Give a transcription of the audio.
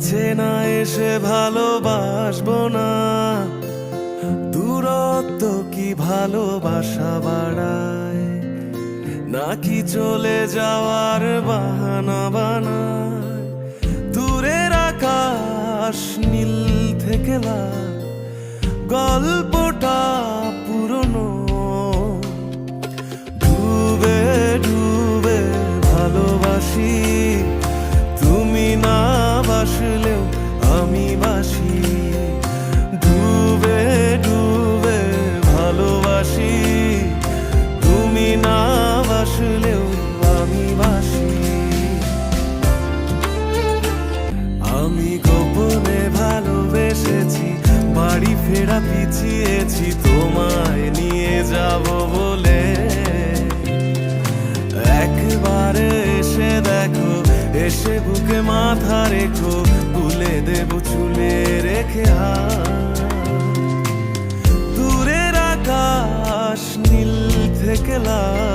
কাছে না এসে ভালোবাসবো না, দূরত্ব কি ভালোবাসা বাড়ায়, নাকি চলে যাওয়ার বাহানা বানায়। দূরের আকাশ নীল থেকে লাল, গল্পটা পুরনো। ডুবে ডুবে ভালোবাসি, তুমি না বাসলেও আমি বাসি। ডুবে ডুবে ভালোবাসি, তুমি না বাসলেও আমি বাসি। আমি গোপনে ভালোবেসেছি, বাড়ি ফেরা পিছিয়েছি তোমায় নিয়ে যাব বলে। একবারে এসে দেখো, এসে বুকে মাথা রেখো, তুলে দেব চুলে রেখে হাত। দূরের আকাশ নীল থেকে লাল,